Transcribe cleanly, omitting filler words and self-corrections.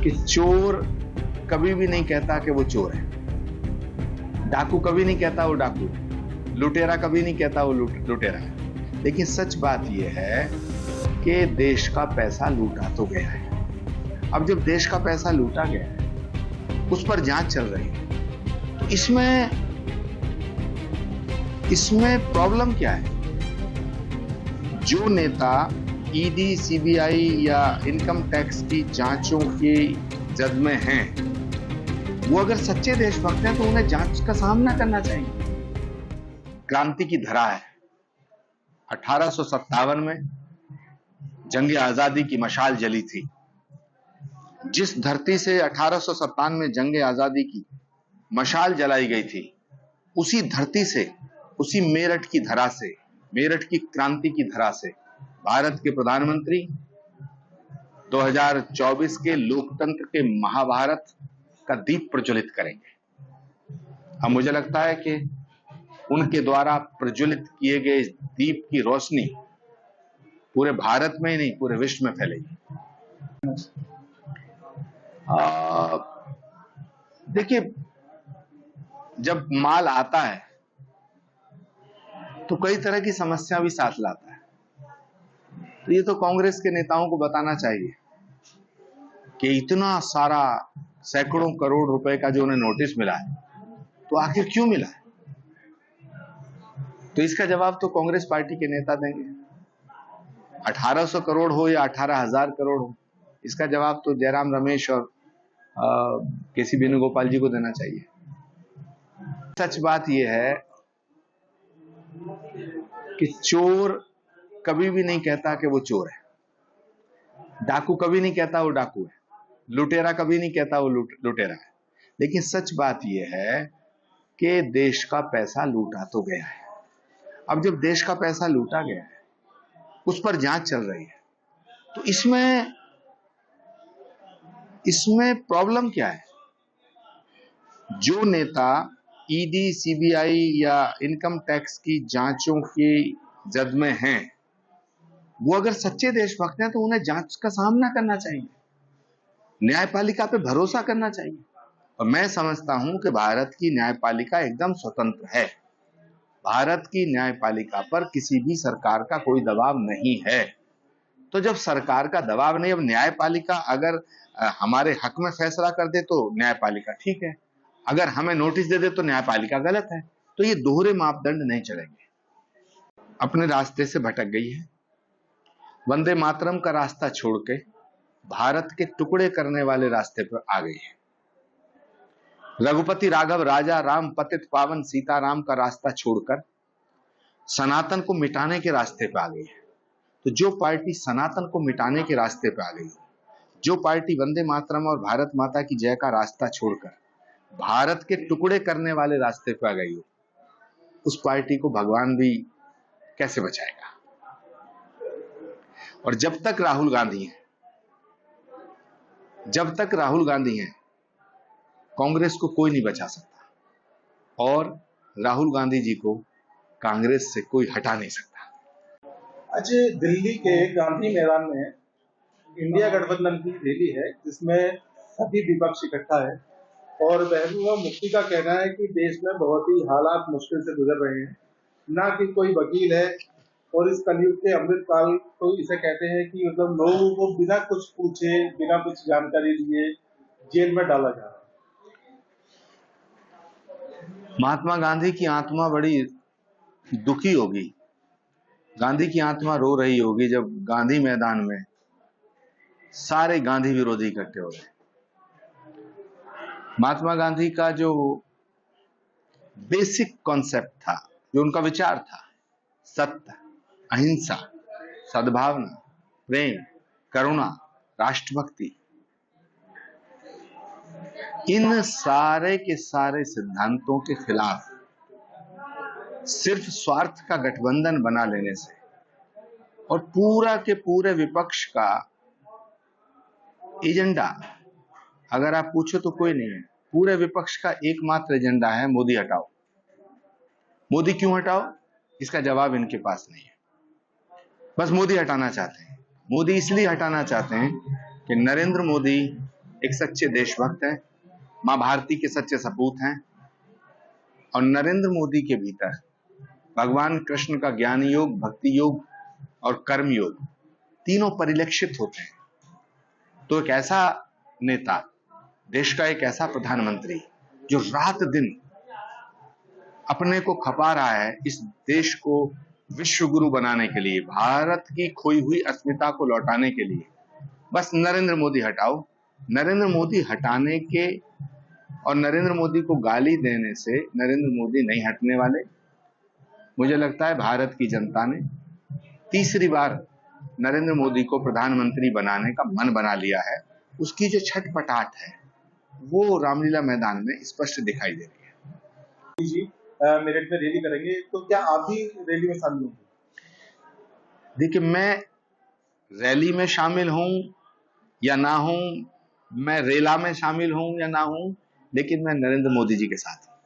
कि चोर कभी भी नहीं कहता कि वो चोर है, डाकू कभी नहीं कहता वो डाकू है, लुटेरा कभी नहीं कहता वो लुटेरा है। लेकिन सच बात यह है कि देश का पैसा लूटा तो गया है। अब जब देश का पैसा लूटा गया है, उस पर जांच चल रही है, तो इसमें प्रॉब्लम क्या है? जो नेता ईडी, सीबीआई या इनकम टैक्स की जांचों की जद में हैं, वो अगर सच्चे देशभक्त हैं तो उन्हें जांच का सामना करना चाहिए। क्रांति की धरा है। 1857 में जंग आजादी की मशाल जली थी। जिस धरती से 1857 में जंग आजादी की मशाल जलाई गई थी, उसी धरती से, उसी मेरठ की धरा से, मेरठ की क्रांति की धरा से भारत के प्रधानमंत्री 2024 के लोकतंत्र के महाभारत का दीप प्रज्वलित करेंगे। अब मुझे लगता है कि उनके द्वारा प्रज्वलित किए गए इस दीप की रोशनी पूरे भारत में ही नहीं, पूरे विश्व में फैलेगी। देखिए, जब माल आता है तो कई तरह की समस्या भी साथ लाता है। तो ये तो कांग्रेस के नेताओं को बताना चाहिए कि इतना सारा सैकड़ों करोड़ रुपए का जो उन्हें नोटिस मिला है, तो आखिर क्यों मिला है? तो इसका जवाब तो कांग्रेस पार्टी के नेता देंगे। 1800 करोड़ हो या 18,000 करोड़ हो, इसका जवाब तो जयराम रमेश और केसी वेणुगोपाल जी को देना चाहिए। सच बात यह है कि चोर कभी भी नहीं कहता कि वो चोर है, डाकू कभी नहीं कहता वो डाकू है, लुटेरा कभी नहीं कहता वो लुटेरा है। लेकिन सच बात यह है कि देश का पैसा लूटा तो गया है। अब जब देश का पैसा लूटा गया है, उस पर जांच चल रही है, तो इसमें प्रॉब्लम क्या है? जो नेता ईडी, सीबीआई या इनकम टैक्स की जांचों की जद में हैं, वो अगर सच्चे देशभक्त हैं तो उन्हें जांच का सामना करना चाहिए, न्यायपालिका पे भरोसा करना चाहिए। और मैं समझता हूं कि भारत की न्यायपालिका एकदम स्वतंत्र है। भारत की न्यायपालिका पर किसी भी सरकार का कोई दबाव नहीं है। तो जब सरकार का दबाव नहीं, अब न्यायपालिका अगर हमारे हक में फैसला कर दे तो न्यायपालिका ठीक है, अगर हमें नोटिस दे दे तो न्यायपालिका गलत है। तो ये दोहरे मापदंड नहीं चलेंगे। अपने रास्ते से भटक गई है, वंदे मातरम का रास्ता छोड़ के भारत के टुकड़े करने वाले रास्ते पर आ गई है। रघुपति राघव राजा राम पतित पावन सीताराम का रास्ता छोड़कर सनातन को मिटाने के रास्ते पे आ गई है। तो जो पार्टी सनातन को मिटाने के रास्ते पे आ गई, जो पार्टी वंदे मातरम और भारत माता की जय का रास्ता छोड़कर भारत के टुकड़े करने वाले रास्ते पे आ गई हो, उस पार्टी को भगवान भी कैसे बचाएगा? और जब तक राहुल गांधी हैं, कांग्रेस को कोई नहीं बचा सकता और राहुल गांधी जी को कांग्रेस से कोई हटा नहीं सकता। आज दिल्ली के गांधी मैदान में इंडिया गठबंधन की रैली है, जिसमें सभी विपक्ष इकट्ठा है और महबूबा मुफ्ती का कहना है कि देश में बहुत ही हालात मुश्किल से गुजर रहे हैं, ना कि कोई वकील है। और इस कलयुग के अमृतकाल तो इसे कहते हैं कि मतलब लोगों को बिना कुछ पूछे, बिना कुछ जानकारी लिए जेल में डाला जा रहा है। महात्मा गांधी की आत्मा बड़ी दुखी होगी, गांधी की आत्मा रो रही होगी जब गांधी मैदान में सारे गांधी विरोधी इकट्ठे हो गए। महात्मा गांधी का जो बेसिक कॉन्सेप्ट था, जो उनका विचार था, सत्य, अहिंसा, सद्भावना, प्रेम, करुणा, राष्ट्रभक्ति, इन सारे के सारे सिद्धांतों के खिलाफ सिर्फ स्वार्थ का गठबंधन बना लेने से और पूरा के पूरे विपक्ष का एजेंडा अगर आप पूछो तो कोई नहीं है। पूरे विपक्ष का एकमात्र एजेंडा है मोदी हटाओ। मोदी क्यों हटाओ, इसका जवाब इनके पास नहीं है। बस मोदी हटाना चाहते हैं। मोदी इसलिए हटाना चाहते हैं कि नरेंद्र मोदी एक सच्चे देशभक्त हैं, मां भारती के सच्चे सपूत हैं और नरेंद्र मोदी के भीतर भगवान कृष्ण का ज्ञान योग, भक्ति योग और कर्म योग तीनों परिलक्षित होते हैं। तो एक ऐसा नेता, देश का एक ऐसा प्रधानमंत्री जो रात दिन अपने को खपा रहा है इस देश को विश्व गुरु बनाने के लिए, भारत की खोई हुई अस्मिता को लौटाने के लिए, बस नरेंद्र मोदी हटाओ। नरेंद्र मोदी हटाने के और नरेंद्र मोदी को गाली देने से नरेंद्र मोदी नहीं हटने वाले। मुझे लगता है भारत की जनता ने तीसरी बार नरेंद्र मोदी को प्रधानमंत्री बनाने का मन बना लिया है। उसकी जो छटपटाहट है वो रामलीला मैदान में स्पष्ट दिखाई दे रही है। जी मेरठ में रैली करेंगे, तो क्या आप भी रैली में शामिल होंगे? देखिए, मैं रैली में शामिल हूं या ना हूं, मैं रेला में शामिल हूं या ना हूं, लेकिन मैं नरेंद्र मोदी जी के साथ हूं।